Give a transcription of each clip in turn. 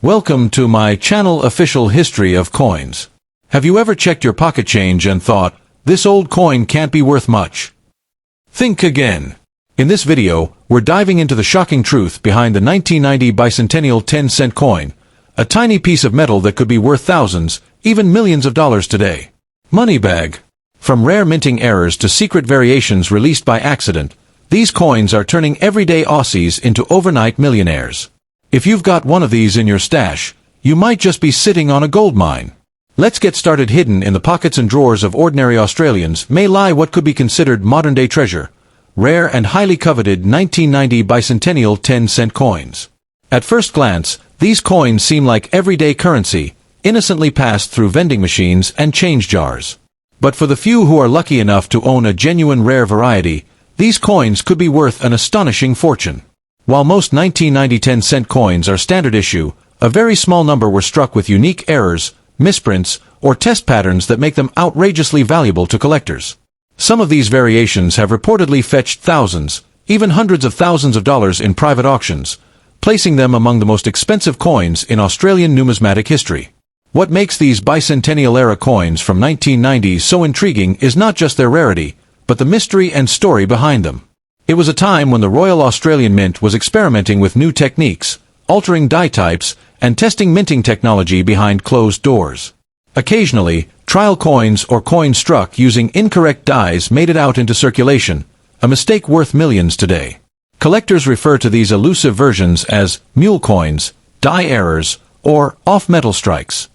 Welcome to my channel Official History of Coins. Have you ever checked your pocket change and thought, this old coin can't be worth much? Think again. In this video, we're diving into the shocking truth behind the 1990 bicentennial 10-cent coin, a tiny piece of metal that could be worth thousands, even millions of dollars today. Moneybag. From rare minting errors to secret variations released by accident, these coins are turning everyday Aussies into overnight millionaires. If you've got one of these in your stash, you might just be sitting on a gold mine. Let's get started. Hidden in the pockets and drawers of ordinary Australians may lie what could be considered modern-day treasure, rare and highly coveted 1990 bicentennial 10-cent coins. At first glance, these coins seem like everyday currency, innocently passed through vending machines and change jars. But for the few who are lucky enough to own a genuine rare variety, these coins could be worth an astonishing fortune. While most 1990 10-cent coins are standard issue, a very small number were struck with unique errors, misprints, or test patterns that make them outrageously valuable to collectors. Some of these variations have reportedly fetched thousands, even hundreds of thousands of dollars in private auctions, placing them among the most expensive coins in Australian numismatic history. What makes these bicentennial-era coins from 1990 so intriguing is not just their rarity, but the mystery and story behind them. It was a time when the Royal Australian Mint was experimenting with new techniques, altering die types, and testing minting technology behind closed doors. Occasionally, trial coins or coins struck using incorrect dies made it out into circulation, a mistake worth millions today. Collectors refer to these elusive versions as mule coins, die errors, or off-metal strikes.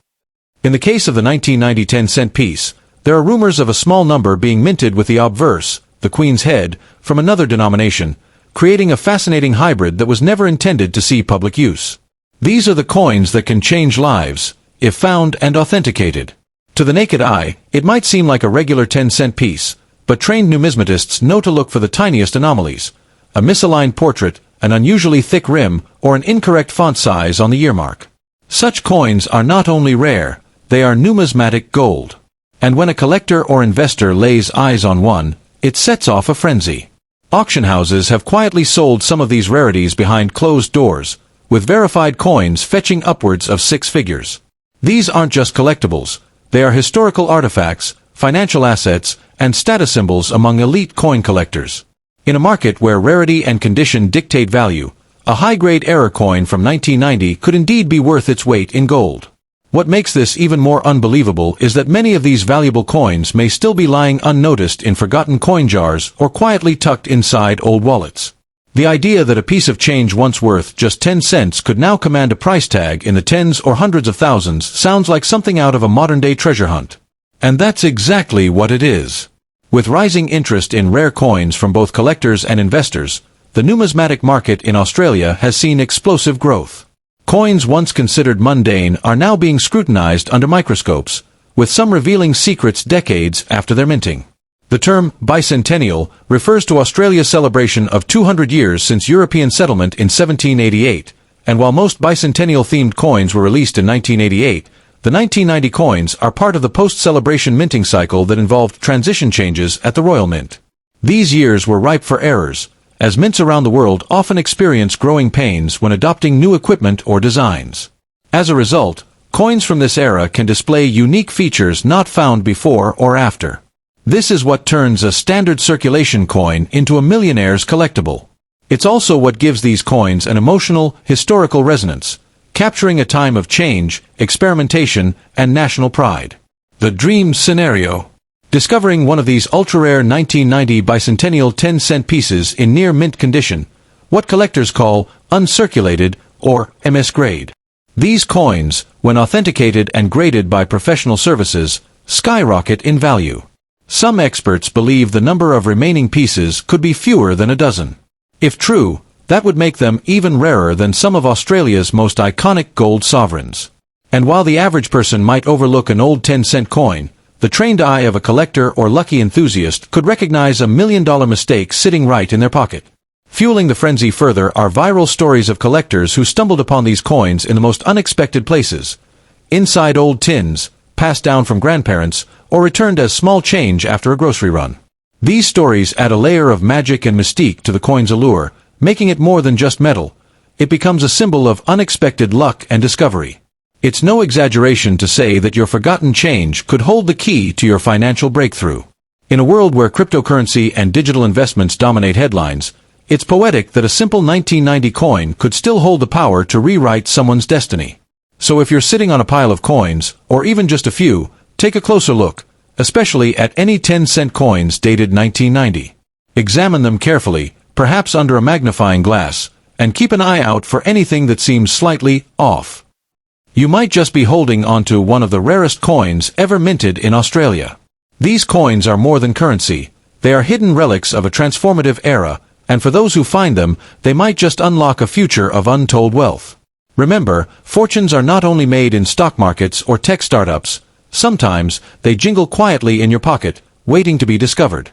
In the case of the 1990 10-cent piece, there are rumors of a small number being minted with the obverse, the Queen's head, from another denomination, creating a fascinating hybrid that was never intended to see public use. These are the coins that can change lives, if found and authenticated. To the naked eye, it might seem like a regular 10-cent piece, but trained numismatists know to look for the tiniest anomalies: a misaligned portrait, an unusually thick rim, or an incorrect font size on the earmark. Such coins are not only rare, they are numismatic gold. And when a collector or investor lays eyes on one, it sets off a frenzy. Auction houses have quietly sold some of these rarities behind closed doors, with verified coins fetching upwards of six figures. These aren't just collectibles, they are historical artifacts, financial assets, and status symbols among elite coin collectors. In a market where rarity and condition dictate value, a high-grade error coin from 1990 could indeed be worth its weight in gold. What makes this even more unbelievable is that many of these valuable coins may still be lying unnoticed in forgotten coin jars or quietly tucked inside old wallets. The idea that a piece of change once worth just 10 cents could now command a price tag in the tens or hundreds of thousands sounds like something out of a modern-day treasure hunt. And that's exactly what it is. With rising interest in rare coins from both collectors and investors, the numismatic market in Australia has seen explosive growth. Coins once considered mundane are now being scrutinized under microscopes, with some revealing secrets decades after their minting. The term bicentennial refers to Australia's celebration of 200 years since European settlement in 1788, and while most bicentennial-themed coins were released in 1988, the 1990 coins are part of the post-celebration minting cycle that involved transition changes at the Royal Mint. These years were ripe for errors, as mints around the world often experience growing pains when adopting new equipment or designs. As a result, coins from this era can display unique features not found before or after. This is what turns a standard circulation coin into a millionaire's collectible. It's also what gives these coins an emotional, historical resonance, capturing a time of change, experimentation, and national pride. The dream scenario. Discovering one of these ultra-rare 1990 bicentennial 10-cent pieces in near-mint condition, what collectors call uncirculated or MS grade. These coins, when authenticated and graded by professional services, skyrocket in value. Some experts believe the number of remaining pieces could be fewer than a dozen. If true, that would make them even rarer than some of Australia's most iconic gold sovereigns. And while the average person might overlook an old 10-cent coin, the trained eye of a collector or lucky enthusiast could recognize a million-dollar mistake sitting right in their pocket. Fueling the frenzy further are viral stories of collectors who stumbled upon these coins in the most unexpected places. Inside old tins, passed down from grandparents, or returned as small change after a grocery run. These stories add a layer of magic and mystique to the coin's allure, making it more than just metal. it becomes a symbol of unexpected luck and discovery. It's no exaggeration to say that your forgotten change could hold the key to your financial breakthrough. In a world where cryptocurrency and digital investments dominate headlines, it's poetic that a simple 1990 coin could still hold the power to rewrite someone's destiny. So if you're sitting on a pile of coins, or even just a few, take a closer look, especially at any 10-cent coins dated 1990. Examine them carefully, perhaps under a magnifying glass, and keep an eye out for anything that seems slightly off. You might just be holding onto one of the rarest coins ever minted in Australia. These coins are more than currency. They are hidden relics of a transformative era, and for those who find them, they might just unlock a future of untold wealth. Remember, fortunes are not only made in stock markets or tech startups. Sometimes, they jingle quietly in your pocket, waiting to be discovered.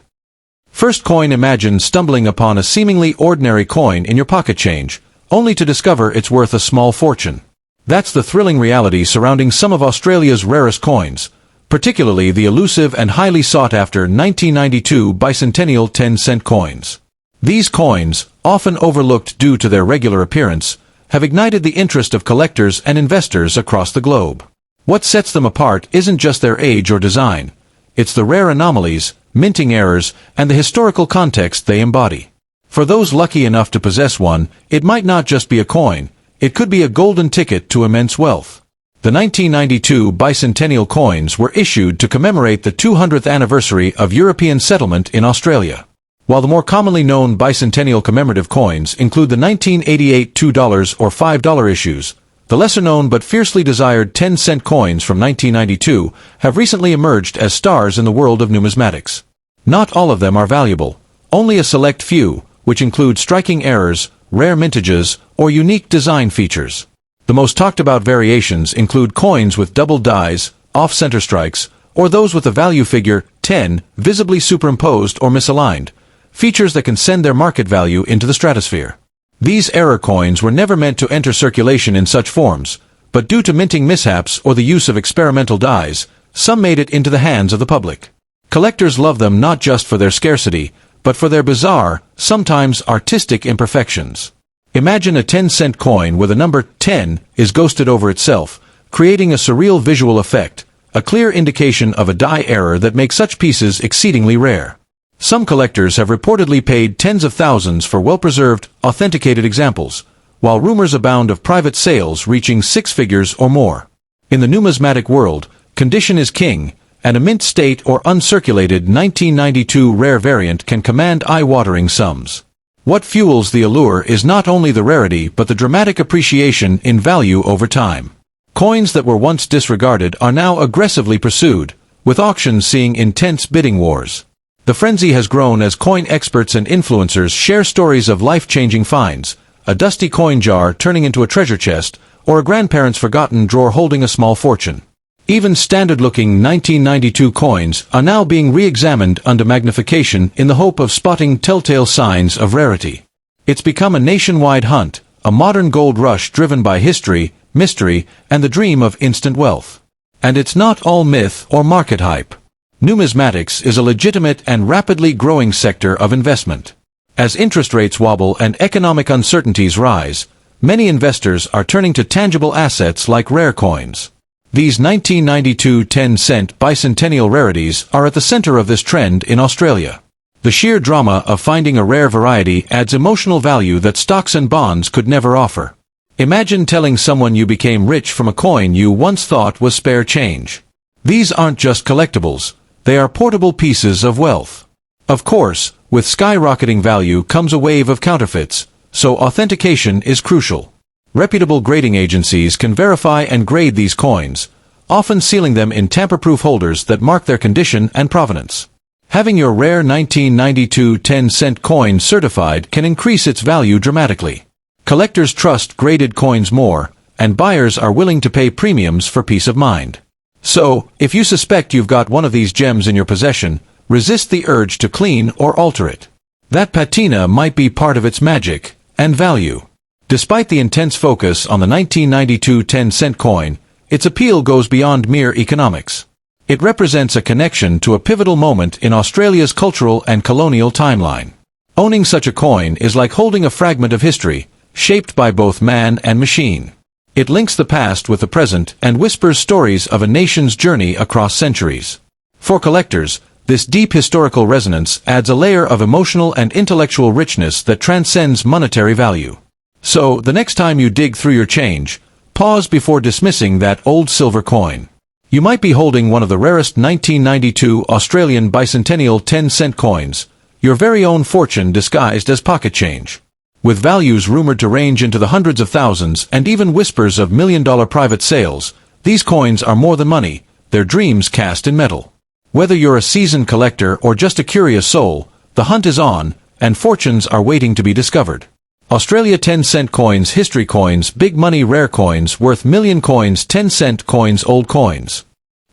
First coin: imagine stumbling upon a seemingly ordinary coin in your pocket change, only to discover it's worth a small fortune. That's the thrilling reality surrounding some of Australia's rarest coins, particularly the elusive and highly sought-after 1992 bicentennial 10-cent coins. These coins, often overlooked due to their regular appearance, have ignited the interest of collectors and investors across the globe. What sets them apart isn't just their age or design. It's the rare anomalies, minting errors, and the historical context they embody. For those lucky enough to possess one, it might not just be a coin. It could be a golden ticket to immense wealth. The 1992 bicentennial coins were issued to commemorate the 200th anniversary of European settlement in Australia. While the more commonly known bicentennial commemorative coins include the 1988 $2 or $5 issues, the lesser-known but fiercely desired 10-cent coins from 1992 have recently emerged as stars in the world of numismatics. Not all of them are valuable. Only a select few, which include striking errors, rare mintages, or unique design features. The most talked-about variations include coins with double dies, off-center strikes, or those with the value figure 10 visibly superimposed or misaligned, features that can send their market value into the stratosphere. These error coins were never meant to enter circulation in such forms, but due to minting mishaps or the use of experimental dies, some made it into the hands of the public. Collectors love them not just for their scarcity, but for their bizarre, sometimes artistic imperfections. Imagine a 10-cent coin where the number 10 is ghosted over itself, creating a surreal visual effect, a clear indication of a die error that makes such pieces exceedingly rare. Some collectors have reportedly paid tens of thousands for well-preserved, authenticated examples, while rumors abound of private sales reaching six figures or more. In the numismatic world, condition is king, and a mint state or uncirculated 1992 rare variant can command eye-watering sums. What fuels the allure is not only the rarity but the dramatic appreciation in value over time. Coins that were once disregarded are now aggressively pursued, with auctions seeing intense bidding wars. The frenzy has grown as coin experts and influencers share stories of life-changing finds, a dusty coin jar turning into a treasure chest, or a grandparent's forgotten drawer holding a small fortune. Even standard-looking 1992 coins are now being re-examined under magnification in the hope of spotting telltale signs of rarity. It's become a nationwide hunt, a modern gold rush driven by history, mystery, and the dream of instant wealth. And it's not all myth or market hype. Numismatics is a legitimate and rapidly growing sector of investment. As interest rates wobble and economic uncertainties rise, many investors are turning to tangible assets like rare coins. These 1992 10-cent bicentennial rarities are at the center of this trend in Australia. The sheer drama of finding a rare variety adds emotional value that stocks and bonds could never offer. Imagine telling someone you became rich from a coin you once thought was spare change. These aren't just collectibles, they are portable pieces of wealth. Of course, with skyrocketing value comes a wave of counterfeits, so authentication is crucial. Reputable grading agencies can verify and grade these coins, often sealing them in tamper-proof holders that mark their condition and provenance. Having your rare 1992 10-cent coin certified can increase its value dramatically. Collectors trust graded coins more, and buyers are willing to pay premiums for peace of mind. So, if you suspect you've got one of these gems in your possession, resist the urge to clean or alter it. That patina might be part of its magic and value. Despite the intense focus on the 1992 10-cent coin, its appeal goes beyond mere economics. It represents a connection to a pivotal moment in Australia's cultural and colonial timeline. Owning such a coin is like holding a fragment of history, shaped by both man and machine. It links the past with the present and whispers stories of a nation's journey across centuries. For collectors, this deep historical resonance adds a layer of emotional and intellectual richness that transcends monetary value. So, the next time you dig through your change, pause before dismissing that old silver coin. You might be holding one of the rarest 1992 Australian bicentennial 10-cent coins, your very own fortune disguised as pocket change. With values rumored to range into the hundreds of thousands and even whispers of million-dollar private sales, these coins are more than money, they're dreams cast in metal. Whether you're a seasoned collector or just a curious soul, the hunt is on, and fortunes are waiting to be discovered. Australia 10-cent coins, history coins, big money rare coins, worth million coins, 10-cent coins, old coins.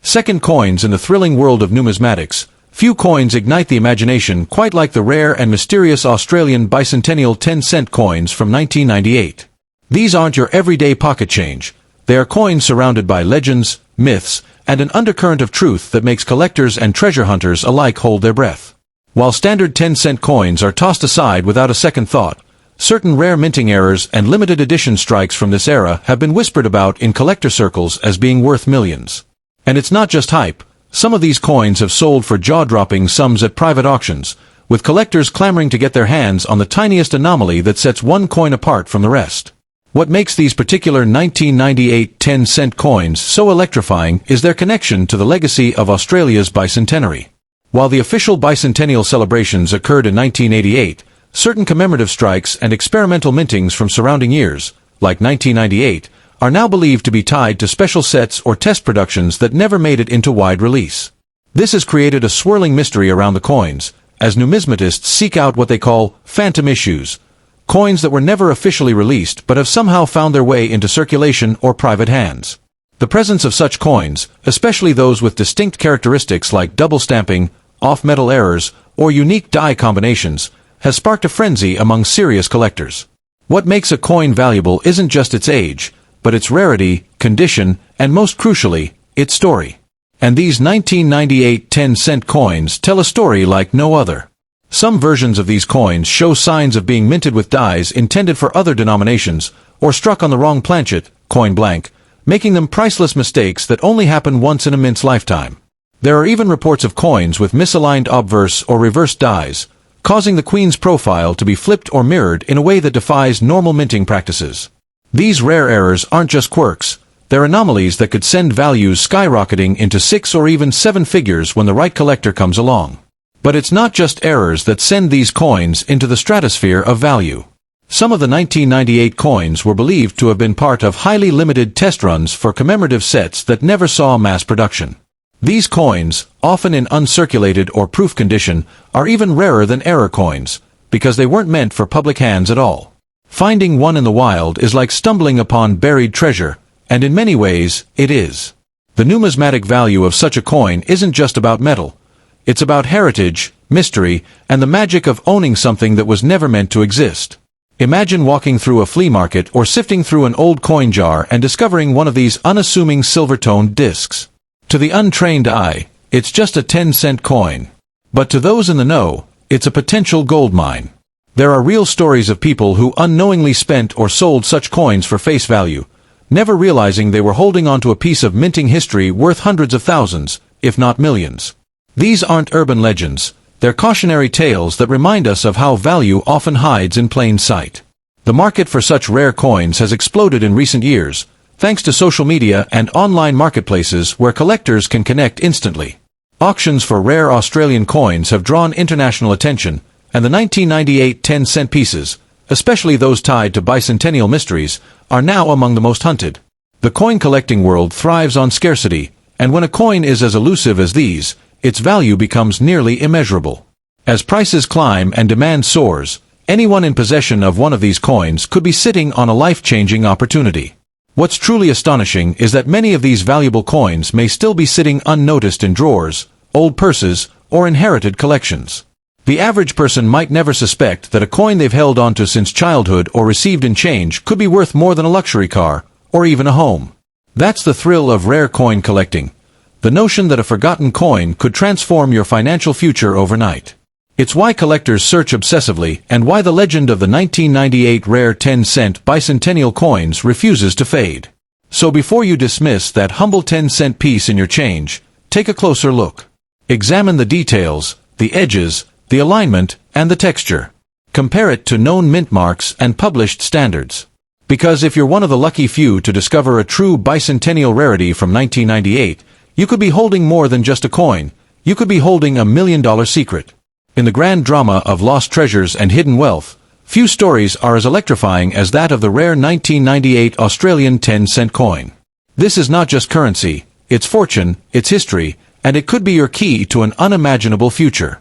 Second coins in the thrilling world of numismatics. Few coins ignite the imagination quite like the rare and mysterious Australian bicentennial 10-cent coins from 1998. These aren't your everyday pocket change. They are coins surrounded by legends, myths, and an undercurrent of truth that makes collectors and treasure hunters alike hold their breath. While standard 10-cent coins are tossed aside without a second thought, certain rare minting errors and limited edition strikes from this era have been whispered about in collector circles as being worth millions. And it's not just hype. Some of these coins have sold for jaw-dropping sums at private auctions, with collectors clamoring to get their hands on the tiniest anomaly that sets one coin apart from the rest. What makes these particular 1998 10-cent coins so electrifying is their connection to the legacy of Australia's bicentenary. While the official bicentennial celebrations occurred in 1988, certain commemorative strikes and experimental mintings from surrounding years, like 1998, are now believed to be tied to special sets or test productions that never made it into wide release. This has created a swirling mystery around the coins, as numismatists seek out what they call phantom issues, coins that were never officially released but have somehow found their way into circulation or private hands. The presence of such coins, especially those with distinct characteristics like double stamping, off-metal errors, or unique die combinations, has sparked a frenzy among serious collectors. What makes a coin valuable isn't just its age, but its rarity, condition, and most crucially, its story. And these 1998 10-cent coins tell a story like no other. Some versions of these coins show signs of being minted with dies intended for other denominations, or struck on the wrong planchet, coin blank, making them priceless mistakes that only happen once in a mint's lifetime. There are even reports of coins with misaligned obverse or reverse dies, causing the queen's profile to be flipped or mirrored in a way that defies normal minting practices. These rare errors aren't just quirks, they're anomalies that could send values skyrocketing into 6 or even 7 figures when the right collector comes along. But it's not just errors that send these coins into the stratosphere of value. Some of the 1998 coins were believed to have been part of highly limited test runs for commemorative sets that never saw mass production. These coins, often in uncirculated or proof condition, are even rarer than error coins, because they weren't meant for public hands at all. Finding one in the wild is like stumbling upon buried treasure, and in many ways, it is. The numismatic value of such a coin isn't just about metal. It's about heritage, mystery, and the magic of owning something that was never meant to exist. Imagine walking through a flea market or sifting through an old coin jar and discovering one of these unassuming silver-toned discs. To the untrained eye, it's just a 10-cent coin. But to those in the know, it's a potential gold mine. There are real stories of people who unknowingly spent or sold such coins for face value, never realizing they were holding onto a piece of minting history worth hundreds of thousands, if not millions. These aren't urban legends, they're cautionary tales that remind us of how value often hides in plain sight. The market for such rare coins has exploded in recent years, thanks to social media and online marketplaces where collectors can connect instantly. Auctions for rare Australian coins have drawn international attention, and the 1998 10-cent pieces, especially those tied to bicentennial mysteries, are now among the most hunted. The coin collecting world thrives on scarcity, and when a coin is as elusive as these, its value becomes nearly immeasurable. As prices climb and demand soars, anyone in possession of one of these coins could be sitting on a life-changing opportunity. What's truly astonishing is that many of these valuable coins may still be sitting unnoticed in drawers, old purses, or inherited collections. The average person might never suspect that a coin they've held onto since childhood or received in change could be worth more than a luxury car, or even a home. That's the thrill of rare coin collecting. The notion that a forgotten coin could transform your financial future overnight. It's why collectors search obsessively and why the legend of the 1998 rare 10-cent bicentennial coins refuses to fade. So before you dismiss that humble 10-cent piece in your change, take a closer look. Examine the details, the edges, the alignment, and the texture. Compare it to known mint marks and published standards. Because if you're one of the lucky few to discover a true bicentennial rarity from 1998, you could be holding more than just a coin. You could be holding $1 million secret. In the grand drama of lost treasures and hidden wealth, few stories are as electrifying as that of the rare 1998 Australian 10-cent coin. This is not just currency, it's fortune, it's history, and it could be your key to an unimaginable future.